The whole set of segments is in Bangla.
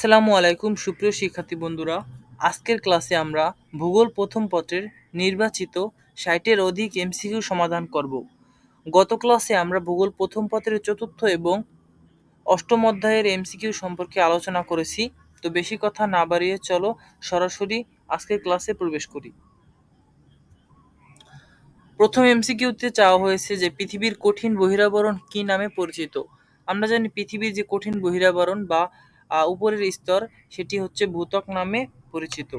আসসালামু আলাইকুম সুপ্রিয় শিক্ষার্থী বন্ধুরা। আজকের ক্লাসে আমরা ভূগোল প্রথম পত্রের নির্বাচিত ৬০-এর অধিক এমসিকিউ সমাধান করব। গত ক্লাসে আমরা ভূগোল প্রথম পত্রের চতুর্থ এবং অষ্টম অধ্যায়ের এমসিকিউ সম্পর্কে আলোচনা করেছি। তো বেশি কথা না বাড়িয়ে চলো সরাসরি আজকের ক্লাসে প্রবেশ করি। প্রথম এমসিকিউতে চাওয়া হয়েছে যে পৃথিবীর কঠিন বহিরাবরণ কি নামে পরিচিত। আমরা জানি পৃথিবীর যে কঠিন বহিরাবরণ বা উপরের স্তর সেটি হচ্ছে ভূত্বক নামে পরিচিত।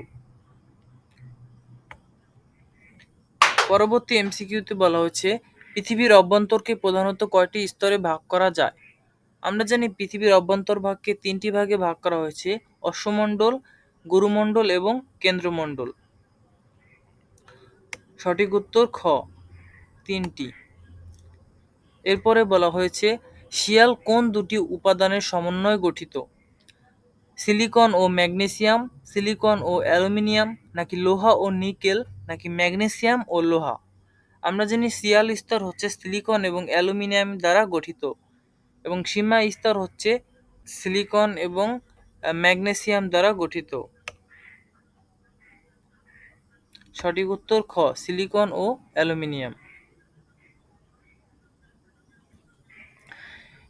পরবর্তী এমসিকিউতে বলা হচ্ছে পৃথিবীর অভ্যন্তরকে প্রধানত কয়টি স্তরে ভাগ করা যায়। আমরা জানি পৃথিবীর অভ্যন্তর ভাগকে 3টি ভাগে ভাগ করা হয়েছে: অশ্বমণ্ডল, গুরুমণ্ডল এবং কেন্দ্রমণ্ডল। সঠিক উত্তর খ, 3টি। এরপরে বলা হয়েছে শিয়াল কোন দুটি উপাদানের সমন্বয়ে গঠিত? সিলিকন ও ম্যাগনেসিয়াম, সিলিকন ও অ্যালুমিনিয়াম, নাকি লোহা ও নিকেল, নাকি ম্যাগনেসিয়াম ও লোহা। আমরা জানি শিয়াল স্তর হচ্ছে সিলিকন এবং অ্যালুমিনিয়াম দ্বারা গঠিত এবং সীমা স্তর হচ্ছে সিলিকন এবং ম্যাগনেসিয়াম দ্বারা গঠিত। সঠিক উত্তর খ, সিলিকন ও অ্যালুমিনিয়াম।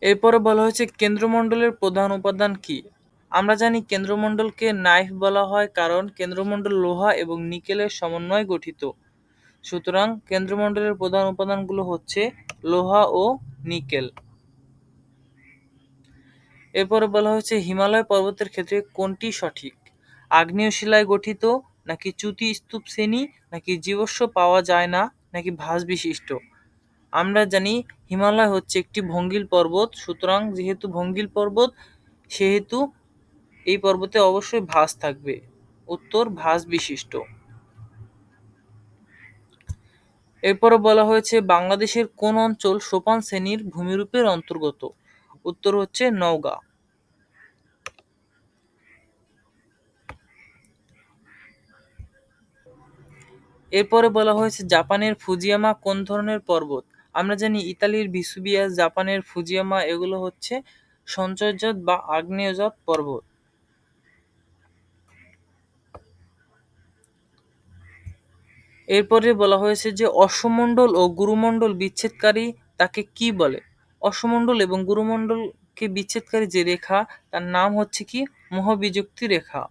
এরপরে বলা হয়েছে কেন্দ্রমণ্ডলের প্রধান উপাদান কি? আমরা জানি কেন্দ্রমণ্ডলকে নাইফ বলা হয় কারণ কেন্দ্রমণ্ডল লোহা এবং নিকেলের সমন্বয়ে গঠিত। সুতরাং কেন্দ্রমণ্ডলের প্রধান উপাদানগুলো হচ্ছে লোহা ও নিকেল। এরপরে বলা হয়েছে হিমালয় পর্বতের ক্ষেত্রে কোনটি সঠিক? আগ্নেয় শিলায় গঠিত, নাকি চ্যুতি স্তূপ শ্রেণী, নাকি জীবাশ্ম পাওয়া যায় না, নাকি ভাস বিশিষ্ট। আমরা জানি হিমালয় হচ্ছে একটি ভঙ্গিল পর্বত। সুতরাং যেহেতু ভঙ্গিল পর্বত সেহেতু এই পর্বতে অবশ্যই ভাস থাকবে। উত্তর ভাস বিশিষ্ট। এরপরে বলা হয়েছে বাংলাদেশের কোন অঞ্চল সোপান শ্রেণীর ভূমিরূপের অন্তর্গত? উত্তর হচ্ছে নওগাঁ। এরপরে বলা হয়েছে জাপানের ফুজিয়ামা কোন ধরনের পর্বত? আমরা জানি ইতালির ভিসুভিয়াস, জাপানের ফুজিয়ামা এগুলো হচ্ছে সঞ্চয়জাত বা আগ্নেয়জাত পর্বত। এরপরে বলা হয়েছে যে অশ্বমণ্ডল ও গুরুমণ্ডল বিচ্ছেদকারী তাকে কি বলে? অশ্বমণ্ডল এবং গুরুমণ্ডলকে বিচ্ছেদকারী যে রেখা তার নাম হচ্ছে কি? মহাবিযুক্তি রেখা।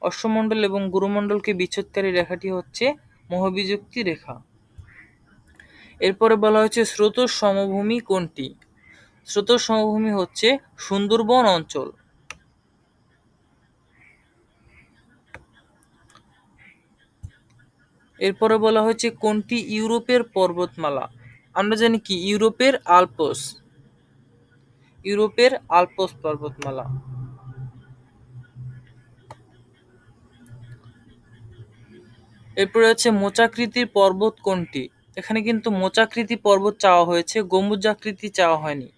অশ্বমণ্ডল এবং গুরুমণ্ডলকে বিচ্ছেদকারী রেখাটি হচ্ছে মহাবিযুক্তি রেখা। এরপরে বলা হয়েছে স্রোতস সমভূমি কোনটি? স্রোতস সমভূমি হচ্ছে সুন্দরবন অঞ্চল। এরপরে বলা হয়েছে কোনটি ইউরোপের পর্বতমালা? আমরা জানি কি ইউরোপের আল্পস। ইউরোপের আল্পস পর্বতমালা। এরপরে হচ্ছে মোচাকৃতির পর্বত কোনটি? এখানে কিন্তু মোচাকৃতি পর্বত চাওয়া হয়েছে, গম্বুজাকৃতি চাওয়া হয়নি।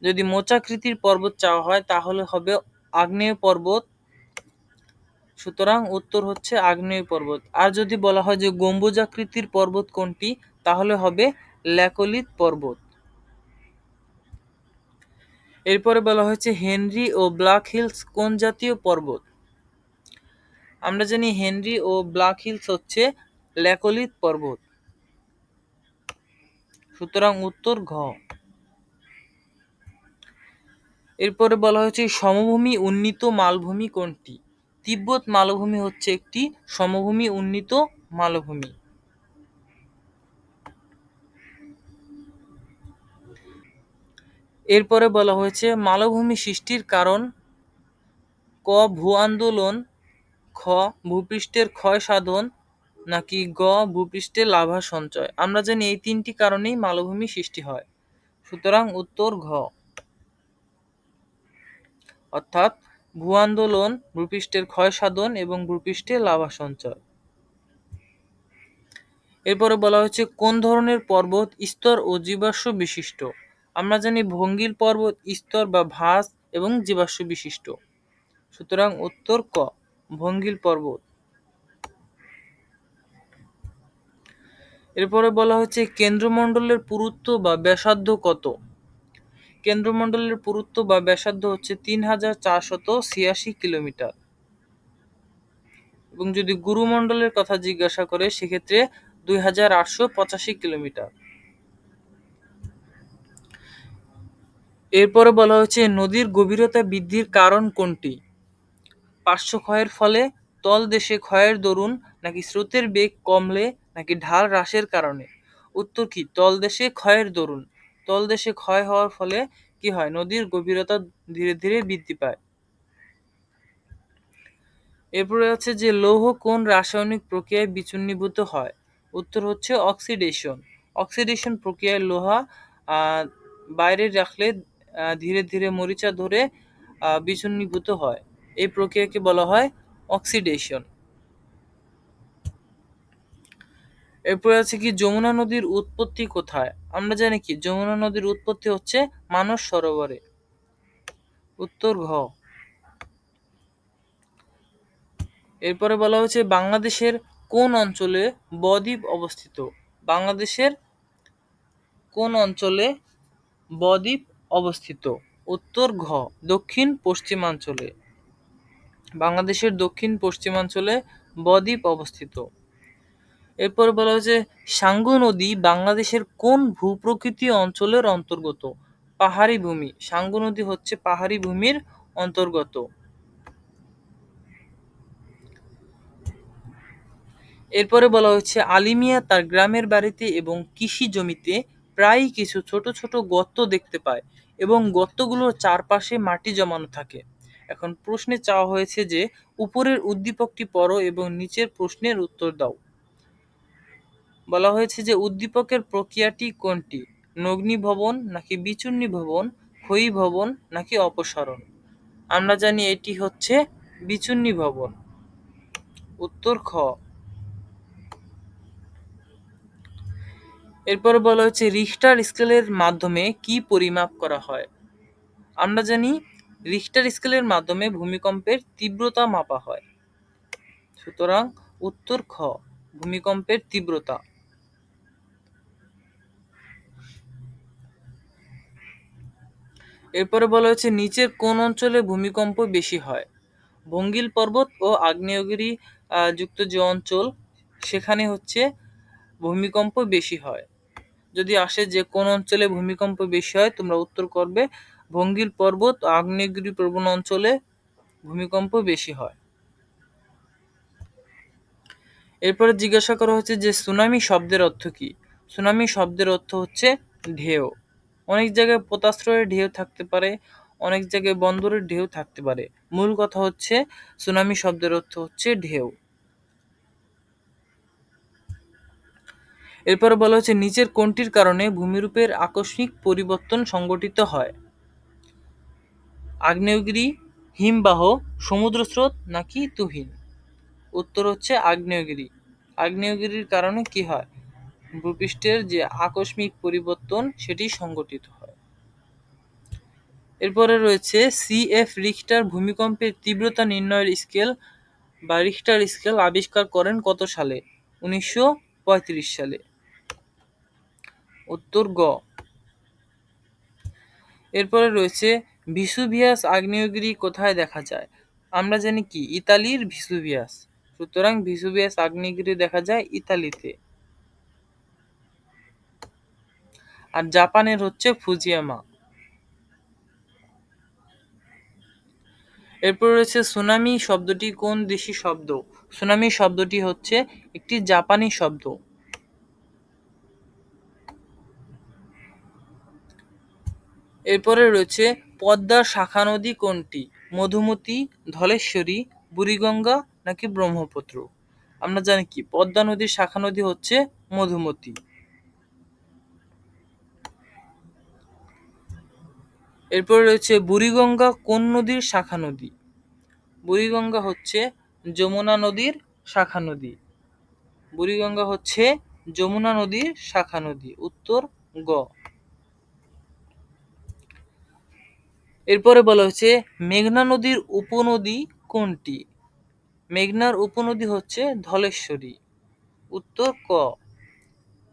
যদি মোচাকৃতির পর্বত চাওয়া হয় তাহলে হবে আগ্নেয় পর্বত। সুতরাং উত্তর হচ্ছে আগ্নেয় পর্বত। আর যদি বলা হয় যে গম্বুজাকৃতির পর্বত কোনটি তাহলে হবে ল্যাকোলিথ পর্বত। এরপরে বলা হয়েছে হেনরি ও ব্ল্যাক হিলস কোন জাতীয় পর্বত? আমরা জানি হেনরি ও ব্ল্যাক হিলস হচ্ছে ল্যাকোলিথ পর্বত। সুতরাং উত্তর ঘ। এরপরে বলা হয়েছে সমভূমি উন্নীত মালভূমি কোনটি? তিব্বত মালভূমি হচ্ছে একটি সমভূমি উন্নীত মালভূমি। এরপরে বলা হয়েছে মালভূমি সৃষ্টির কারণ: ক ভূ আন্দোলন, খ ভূপৃষ্ঠের ক্ষয় সাধন, নাকি গ ভূপৃষ্ঠে লাভা সঞ্চয়। আমরা জানি এই 3টি কারণেই মালভূমি সৃষ্টি হয়। সুতরাং উত্তর ঘ, অর্থাৎ ভূ আন্দোলন, ভূপৃষ্ঠের ক্ষয় সাধন এবং ভূপৃষ্ঠে লাভা সঞ্চয়। এরপরে বলা হচ্ছে কোন ধরনের পর্বত স্তর ও জীবাশ্ম বিশিষ্ট? আমরা জানি ভঙ্গিল পর্বত স্তর বা ভাস এবং জীবাশ্ম বিশিষ্ট। সুতরাং উত্তর ক, ভঙ্গিল পর্বত। এরপরে বলা হচ্ছে কেন্দ্রমণ্ডলের পুরুত্ব বা ব্যাসার্ধ কত? কেন্দ্রমণ্ডলের পুরুত্ব বা ব্যাসার্ধ হচ্ছে ৩,৪৮৬ কিলোমিটার। এবং যদি গুরুমণ্ডলের কথা জিজ্ঞাসা করে সেক্ষেত্রে ২,৮৮৫ কিলোমিটার। এরপরে বলা হচ্ছে নদীর গভীরতা বৃদ্ধির কারণ কোনটি? পার্শ্ব ক্ষয়ের ফলে, তলদেশে ক্ষয়ের দরুন, নাকি স্রোতের বেগ কমলে, নাকি ঢাল হ্রাসের কারণে? উত্তর কি? তলদেশে ক্ষয়ের দরুন। তলদেশে ক্ষয় হওয়ার ফলে কি হয়? নদীর গভীরতা ধীরে ধীরে বৃদ্ধি পায়। এরপরে আছে যে লৌহ কোন রাসায়নিক প্রক্রিয়ায় বিচূর্ণীভূত হয়? উত্তর হচ্ছে অক্সিডেশন। অক্সিডেশন প্রক্রিয়ায় লোহা বাইরে রাখলে ধীরে ধীরে মরিচা ধরে বিচূর্ণীভূত হয়। এই প্রক্রিয়াকে বলা হয় অক্সিডেশন। এরপরে আছে কি যমুনা নদীর উৎপত্তি কোথায়? আমরা জানি কি যমুনা নদীর উৎপত্তি হচ্ছে মানস সরোবরে। উত্তর ঘ। এরপরে বলা হচ্ছে বাংলাদেশের কোন অঞ্চলে বদ্বীপ অবস্থিত? বাংলাদেশের কোন অঞ্চলে বদ্বীপ অবস্থিত? উত্তর ঘ, দক্ষিণ পশ্চিমাঞ্চলে। বাংলাদেশের দক্ষিণ পশ্চিমাঞ্চলে বদ্বীপ অবস্থিত। এরপর বলা হচ্ছে সাঙ্গু নদী বাংলাদেশের কোন ভূপ্রকৃতি অঞ্চলের অন্তর্গত? পাহাড়ি ভূমি। সাঙ্গু নদী হচ্ছে পাহাড়ি ভূমির অন্তর্গত। এরপরে বলা হচ্ছে আলী মিয়া তার গ্রামের বাড়িতে এবং কৃষি জমিতে প্রায়ই কিছু ছোট ছোট গর্ত দেখতে পায় এবং গর্তগুলোর চারপাশে মাটি জমানো থাকে। এখন প্রশ্নে চাওয়া হয়েছে যে উপরের উদ্দীপকটি পড়ো এবং নিচের প্রশ্নের উত্তর দাও। বলা হয়েছে যে উদ্দীপকের প্রক্রিয়াটি কোনটি? নগ্নীভবন, নাকি বিচূর্ণীভবন, ক্ষয়ীভবন, নাকি অপসারণ? আমরা জানি এটি হচ্ছে বিচূর্ণীভবন। উত্তর খ। এরপরে বলা হচ্ছে রিখটার স্কেলের মাধ্যমে কি পরিমাপ করা হয়? আমরা জানি রিখটার স্কেলের মাধ্যমে ভূমিকম্পের তীব্রতা মাপা হয়। সুতরাং উত্তর খ, ভূমিকম্পের তীব্রতা। এরপরে বলা হচ্ছে নিচের কোন অঞ্চলে ভূমিকম্প বেশি হয়? ভঙ্গিল পর্বত ও আগ্নেয়গিরি যুক্ত যে অঞ্চল সেখানে হচ্ছে ভূমিকম্প বেশি হয়। যদি আসে যে কোন অঞ্চলে ভূমিকম্প বেশি হয়, তোমরা উত্তর করবে ভঙ্গিল পর্বত ও আগ্নেয়গিরি প্রবণ অঞ্চলে ভূমিকম্প বেশি হয়। এরপরে জিজ্ঞাসা করা হচ্ছে যে সুনামি শব্দের অর্থ কি? সুনামি শব্দের অর্থ হচ্ছে ঢেউ। অনেক জায়গায় পোতাশ্রয়ের ঢেউ থাকতে পারে, অনেক জায়গায় বন্দরের ঢেউ থাকতে পারে। মূল কথা হচ্ছে সুনামি শব্দের অর্থ হচ্ছে ঢেউ। এরপরে বলা হচ্ছে নিচের কোনটির কারণে ভূমিরূপের আকস্মিক পরিবর্তন সংঘটিত হয়? আগ্নেয়গিরি, হিমবাহ, সমুদ্রস্রোত, নাকি তুহিন? উত্তর হচ্ছে আগ্নেয়গিরি। আগ্নেয়গিরির কারণে কি হয়? ভূপৃষ্ঠের যে আকস্মিক পরিবর্তন সেটি সংঘটিত হয়। এরপরে রয়েছে সিএফ রিখটার ভূমিকম্পের তীব্রতা নির্ণয়ের স্কেল বা রিখটার স্কেল আবিষ্কার করেন কত সালে? 1935 সালে। উত্তর গ। এরপরে রয়েছে ভিসুভিয়াস আগ্নেয়গিরি কোথায় দেখা যায়? আমরা জানি কি ইতালির ভিসুভিয়াস। সুতরাং ভিসুভিয়াস আগ্নেয়গিরি দেখা যায় ইতালিতে। আর জাপানের হচ্ছে ফুজিয়ামা। এরপর রয়েছে সুনামি শব্দটি কোন দেশি শব্দ? সুনামি শব্দটি হচ্ছে একটি জাপানি শব্দ। এরপরে রয়েছে পদ্মার শাখা নদী কোনটি? মধুমতি, ধলেশ্বরী, বুড়িগঙ্গা, নাকি ব্রহ্মপুত্র? আমরা জানি কি পদ্মা নদীর শাখা নদী হচ্ছে মধুমতি। এরপরে রয়েছে বুড়িগঙ্গা কোন নদীর শাখা নদী? বুড়িগঙ্গা হচ্ছে যমুনা নদীর শাখা নদী। বুড়িগঙ্গা হচ্ছে যমুনা নদীর শাখা নদী। উত্তর গ। এরপরে বলা হচ্ছে মেঘনা নদীর উপনদী কোনটি? মেঘনার উপনদী হচ্ছে ধলেশ্বরী। উত্তর ক,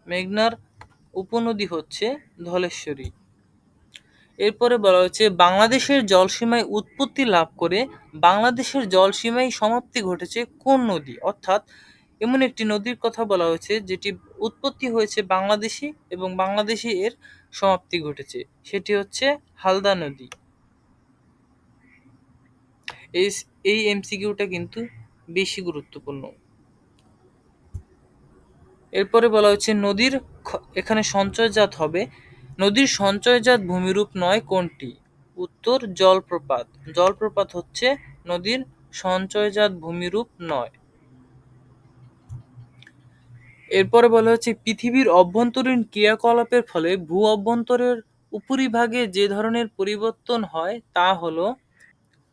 মেঘনার উপনদী হচ্ছে ধলেশ্বরী। এরপরে বলা হচ্ছে বাংলাদেশের জলসীমায় উৎপত্তি লাভ করে বাংলাদেশের জলসীমায় সমাপ্তি ঘটেছে কোন নদী? অর্থাৎ এমন একটি নদীর কথা বলা হয়েছে যেটি উৎপত্তি হয়েছে বাংলাদেশে এবং বাংলাদেশে এর সমাপ্তি ঘটেছে, সেটি হচ্ছে হালদা নদী। এই এই এমসিকিউটা কিন্তু বেশি গুরুত্বপূর্ণ। এরপরে বলা হচ্ছে নদীর এখানে সঞ্চয়জাত হবে, নদীর সঞ্চয়জাত ভূমিরূপ নয় কোনটি? উত্তর জলপ্রপাত। জলপ্রপাত হচ্ছে নদীর সঞ্চয়জাত ভূমিরূপ নয়। এরপরে বলা হচ্ছে পৃথিবীর অভ্যন্তরীণ ক্রিয়াকলাপের ফলে ভূ অভ্যন্তরের উপরিভাগে যে ধরনের পরিবর্তন হয় তা হলো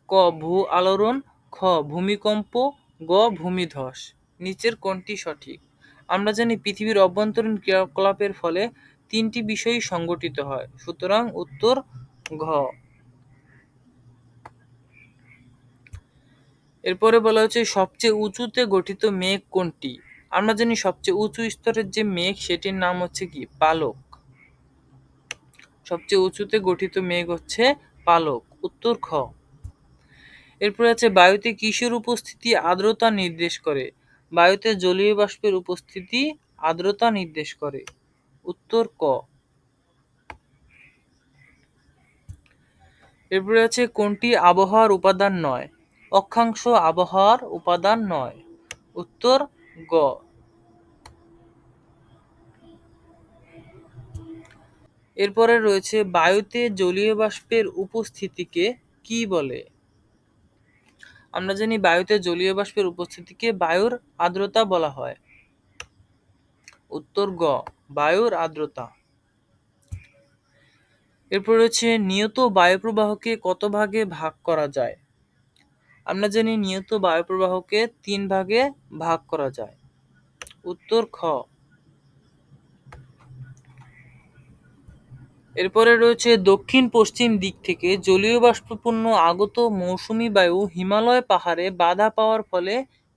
ক ভূ আলোড়ন, খ ভূমিকম্প, গ ভূমিধস। নিচের কোনটি সঠিক? আমরা জানি পৃথিবীর অভ্যন্তরীণ ক্রিয়াকলাপের ফলে তিনটি বিষয়ই সংঘটিত হয়, সুতরাং উত্তর ঘ। এরপরে বলা হচ্ছে সবচেয়ে উঁচুতে গঠিত মেঘ কোনটি? আমরা জানি সবচেয়ে উঁচু স্তরের যে মেঘ সেটির নাম হচ্ছে কি পালক। সবচেয়ে উঁচুতে গঠিত মেঘ হচ্ছে পালক, উত্তর খ। এরপরে আছে বায়ুতে কিসের উপস্থিতি আর্দ্রতা নির্দেশ করে? বায়ুতে জলীয় বাষ্পের উপস্থিতি আর্দ্রতা নির্দেশ করে, উত্তর ক। এরপরে আছে কোনটি আবহাওয়ার উপাদান নয়? অক্ষাংশ আবহাওয়ার উপাদান নয়, উত্তর গ। এরপরে রয়েছে বায়ুতে জলীয় বাষ্পের উপস্থিতিকে কি বলে? আমরা জানি বায়ুতে জলীয় বাষ্পের উপস্থিতিকে বায়ুর আর্দ্রতা বলা হয়, উত্তর গ বায়ুর আর্দ্রতা। এরপর রয়েছে নিয়ত বায়ুপ্রবাহকে কত ভাগে ভাগ করা যায়? আমরা জানি নিয়ত বায়ুপ্রবাহকে 3 ভাগে ভাগ করা যায়, উত্তর খ। এরপরে রয়েছে দক্ষিণ পশ্চিম দিক থেকে জলীয় বাষ্পপূর্ণ আগত মৌসুমী বায়ু হিমালয় পাহাড়ে বাধা পাওয়ার ফলে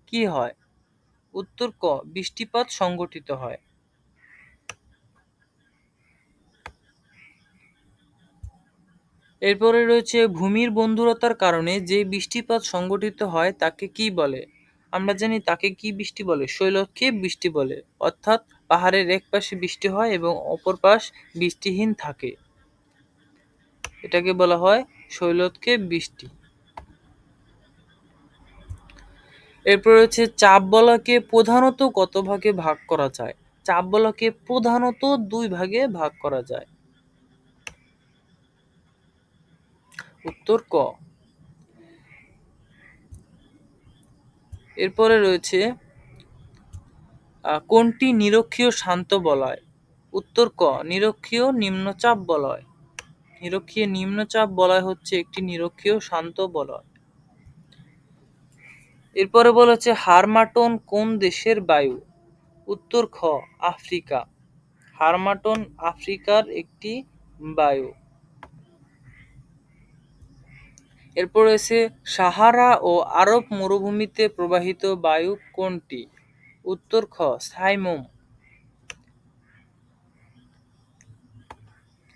কি হয়? উত্তর ক বৃষ্টিপাত সংঘটিত হয়। এরপরে রয়েছে ভূমির বন্ধুরতার কারণে যে বৃষ্টিপাত সংঘটিত হয় তাকে কি বলে? আমরা জানি তাকে কি বৃষ্টি বলে? শৈলক্ষেপ বৃষ্টি বলে। অর্থাৎ পাহাড়ের এক পাশে বৃষ্টি হয় এবং অপর পাশ বৃষ্টিহীন থাকে, এটাকে বলা হয় শৈলক্ষেপ বৃষ্টি। এরপর রয়েছে চাপ বলয়কে প্রধানত কত ভাগে ভাগ করা যায়? চাপ বলয়কে প্রধানত 2 ভাগে ভাগ করা যায়, উত্তর ক। এরপরে রয়েছে কোনটি নিরক্ষীয় শান্ত বলয়? উত্তর ক নিরক্ষীয় নিম্নচাপ বলয়। নিরক্ষীয় নিম্নচাপ বলয় হচ্ছে একটি নিরক্ষীয় শান্ত বলয়। এরপরে বলা হচ্ছে হারমাটন কোন দেশের বায়ু? উত্তর খ আফ্রিকা। হারমাটন আফ্রিকার একটি বায়ু। এরপর রয়েছে সাহারা ও আরব মরুভূমিতে প্রবাহিত বায়ু কোনটি? উত্তর খ সাইমুম।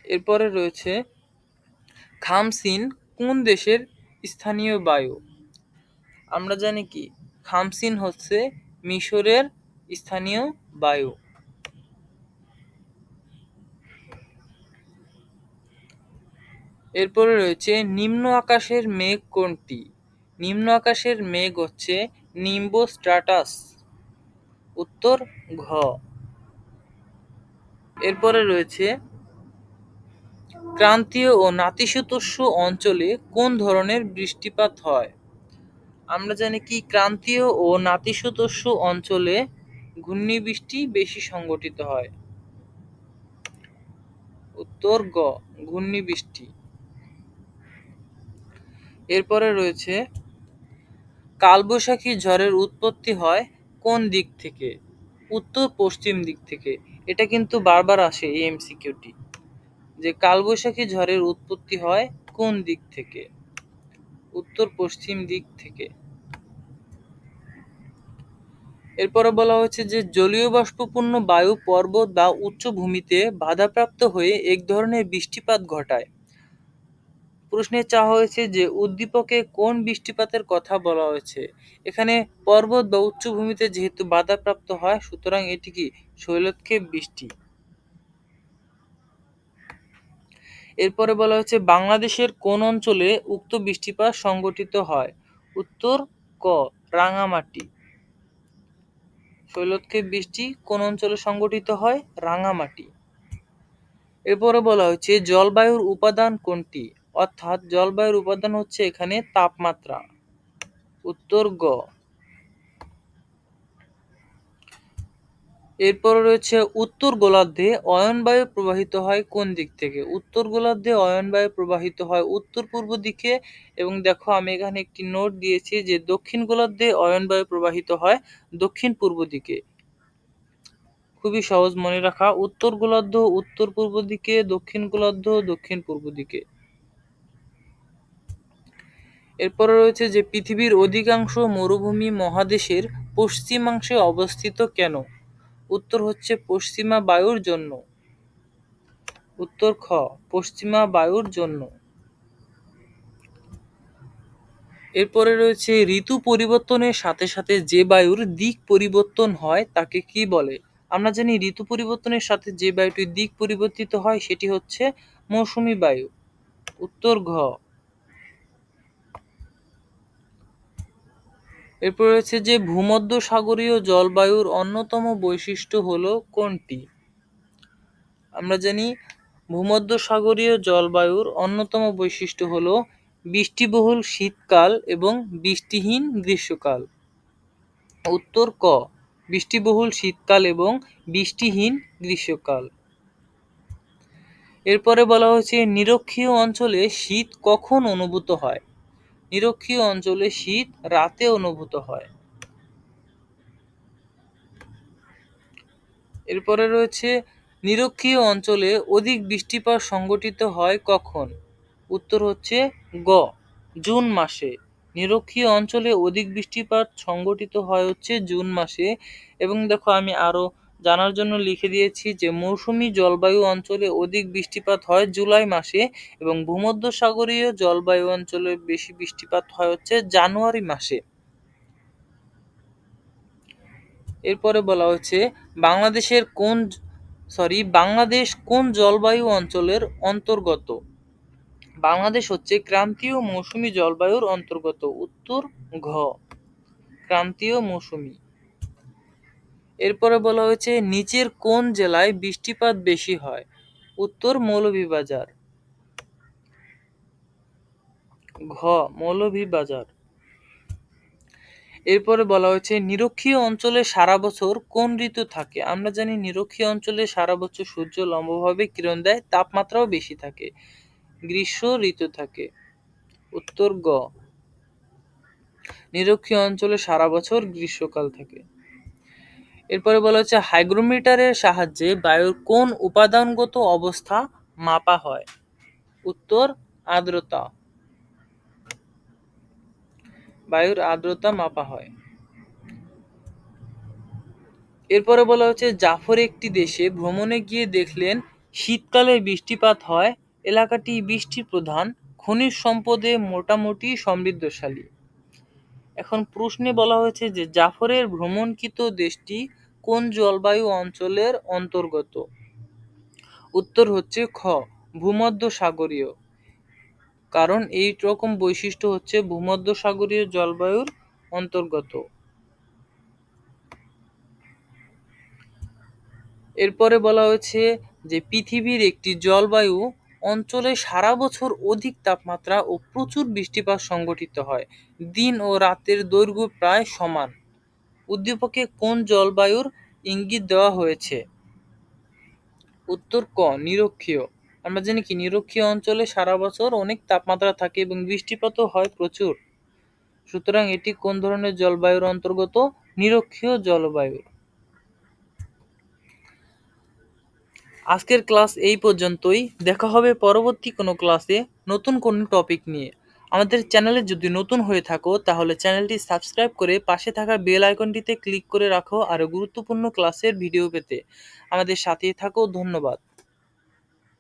এরপরে রয়েছে খামসিন কোন দেশের স্থানীয় বায়ু? আমরা জানি কি খামসিন হচ্ছে মিশরের স্থানীয় বায়ু। এরপরে রয়েছে নিম্ন আকাশের মেঘ কোনটি? নিম্ন আকাশের মেঘ হচ্ছে নিম্বোস্ট্রাটাস, উত্তর ঘ। এরপরে রয়েছে ক্রান্তীয় ও নাতিশীতোষ্ণ অঞ্চলে কোন ধরনের বৃষ্টিপাত হয়? আমরা জানি কি ক্রান্তীয় ও নাতিশীতোষ্ণ অঞ্চলে ঘূর্ণিবৃষ্টি বেশি সংঘটিত হয়, উত্তর গ ঘূর্ণিবৃষ্টি। এরপরে রয়েছে কালবৈশাখী ঝড়ের উৎপত্তি হয় কোন দিক থেকে? উত্তর পশ্চিম দিক থেকে। এটা কিন্তু বারবার আসে এই এমসিকিউটি, যে কালবৈশাখী ঝড়ের উৎপত্তি হয় কোন দিক থেকে? উত্তর পশ্চিম দিক থেকে। এরপরে বলা হয়েছে যে জলীয় বাষ্পপূর্ণ বায়ু পর্বত বা উচ্চভূমিতে বাধাপ্রাপ্ত হয়ে এক ধরনের বৃষ্টিপাত ঘটায়। প্রশ্নে চাওয়া হয়েছে যে উদ্দীপকে কোন বৃষ্টিপাতের কথা বলা হয়েছে। এখানে পর্বত বা উচ্চভূমিতে যেহেতু বাধাপ্রাপ্ত হয়, সুতরাং এটি কি শৈলক্ষেপ বৃষ্টি। এরপরে বলা হচ্ছে বাংলাদেশের কোন অঞ্চলে উক্ত বৃষ্টিপাত সংঘটিত হয়। উত্তর ক রাঙামাটি। শৈলক্ষেপ বৃষ্টি কোন অঞ্চলে সংঘটিত হয়? রাঙামাটি। এরপরে বলা হচ্ছে জলবায়ুর উপাদান কোনটি, অর্থাৎ জলবায়ুর উপাদান হচ্ছে এখানে তাপমাত্রা। উত্তর গ। এরপরে রয়েছে উত্তর গোলার্ধে অয়নবায়ু প্রবাহিত হয় কোন দিক থেকে। উত্তর গোলার্ধে অয়নবায়ু প্রবাহিত হয় উত্তর পূর্ব দিকে, এবং দেখো আমি এখানে একটি নোট দিয়েছি যে দক্ষিণ গোলার্ধে অয়নবায়ু প্রবাহিত হয় দক্ষিণ পূর্ব দিকে। খুবই সহজ মনে রাখা, উত্তর গোলার্ধ উত্তর পূর্ব দিকে, দক্ষিণ গোলার্ধ দক্ষিণ পূর্ব দিকে। এরপরে রয়েছে যে পৃথিবীর অধিকাংশ মরুভূমি মহাদেশের পশ্চিমাংশে অবস্থিত কেন। উত্তর হচ্ছে পশ্চিমা বায়ুর জন্য। উত্তর খ পশ্চিমা বায়ুর জন্য। এরপরে রয়েছে ঋতু পরিবর্তনের সাথে সাথে যে বায়ুর দিক পরিবর্তন হয় তাকে কি বলে। আমরা জানি ঋতু পরিবর্তনের সাথে যে বায়ুটির দিক পরিবর্তিত হয় সেটি হচ্ছে মৌসুমী বায়ু। উত্তর ঘ। এরপর রয়েছে যে ভূমধ্যসাগরীয় জলবায়ুর অন্যতম বৈশিষ্ট্য হলো কোনটি। আমরা জানি ভূমধ্যসাগরীয় জলবায়ুর অন্যতম বৈশিষ্ট্য হলো বৃষ্টিবহুল শীতকাল এবং বৃষ্টিহীন গ্রীষ্মকাল। উত্তর ক বৃষ্টিবহুল শীতকাল এবং বৃষ্টিহীন গ্রীষ্মকাল। এরপরে বলা হয়েছে নিরক্ষীয় অঞ্চলে শীত কখন অনুভূত হয়। নিরক্ষীয় অঞ্চলে শীত রাতে অনুভূত হয়। এরপরে রয়েছে নিরক্ষীয় অঞ্চলে অধিক বৃষ্টিপাত সংঘটিত হয় কখন। উত্তর হচ্ছে গ জুন মাসে। নিরক্ষীয় অঞ্চলে অধিক বৃষ্টিপাত সংঘটিত হয় হচ্ছে জুন মাসে। এবং দেখো আমি আরো জানার জন্য লিখে দিয়েছি যে মৌসুমী জলবায়ু অঞ্চলে অধিক বৃষ্টিপাত হয় জুলাই মাসে, এবং ভূমধ্যসাগরীয় জলবায়ু অঞ্চলে বেশি বৃষ্টিপাত হয় হচ্ছে জানুয়ারি মাসে। এরপরে বলা হচ্ছে বাংলাদেশ কোন জলবায়ু অঞ্চলের অন্তর্গত। বাংলাদেশ হচ্ছে ক্রান্তীয় মৌসুমী জলবায়ুর অন্তর্গত। উত্তর ঘ ক্রান্তীয় মৌসুমী। এরপরে বলা হয়েছে নিচের কোন জেলায় বৃষ্টিপাত বেশি হয়। উত্তর মৌলভীবাজার। ঘ মৌলভীবাজার। এরপরে বলা হয়েছে নিরক্ষীয় অঞ্চলে সারা বছর কোন ঋতু থাকে। আমরা জানি নিরক্ষীয় অঞ্চলে সারা বছর সূর্য লম্বভাবে কিরণ দেয়, তাপমাত্রাও বেশি থাকে, গ্রীষ্ম ঋতু থাকে। উত্তর গ নিরক্ষীয় অঞ্চলে সারা বছর গ্রীষ্মকাল থাকে। এরপরে বলা হচ্ছে হাইগ্রোমিটারের সাহায্যে বায়ুর কোন উপাদানগত অবস্থা মাপা হয়। উত্তর আর্দ্রতা। বায়ুর আর্দ্রতা মাপা হয়। এরপরে বলা হচ্ছে জাফর একটি দেশে ভ্রমণে গিয়ে দেখলেন শীতকালে বৃষ্টিপাত হয়, এলাকাটি বৃষ্টি প্রধান, খনিজ সম্পদে মোটামুটি সমৃদ্ধশালী। এখন প্রশ্নে বলা হয়েছে যে জাফরের ভ্রমণকৃত দেশটি কোন জলবায়ু অঞ্চলের অন্তর্গত। উত্তর হচ্ছে খ ভূমধ্যসাগরীয়। কারণ এই রকম বৈশিষ্ট্য হচ্ছে ভূমধ্যসাগরীয় জলবায়ুর অন্তর্গত। এরপরে বলা হয়েছে যে পৃথিবীর একটি জলবায়ু অঞ্চলে সারা বছর অধিক তাপমাত্রা ও প্রচুর বৃষ্টিপাত সংঘটিত হয়, দিন ও রাতের দৈর্ঘ্য প্রায় সমান। উদ্দীপকে কোন জলবায়ুর ইঙ্গিত দেওয়া হয়েছে। উত্তর ক নিরক্ষীয়। আমরা জানি কি নিরক্ষীয় অঞ্চলে সারা বছর অনেক তাপমাত্রা থাকে এবং বৃষ্টিপাতও হয় প্রচুর, সুতরাং এটি কোন ধরনের জলবায়ুর অন্তর্গত। নিরক্ষীয় জলবায়ুর। আজকের ক্লাস এই পর্যন্তই। দেখা হবে পরবর্তী কোনো ক্লাসে নতুন কোনো টপিক নিয়ে। আমাদের চ্যানেলে যদি নতুন হয়ে থাকো তাহলে চ্যানেলটি সাবস্ক্রাইব করে পাশে থাকা বেল আইকনটিতে ক্লিক করে রাখো আরও গুরুত্বপূর্ণ ক্লাসের ভিডিও পেতে। আমাদের সাথেই থাকো। ধন্যবাদ।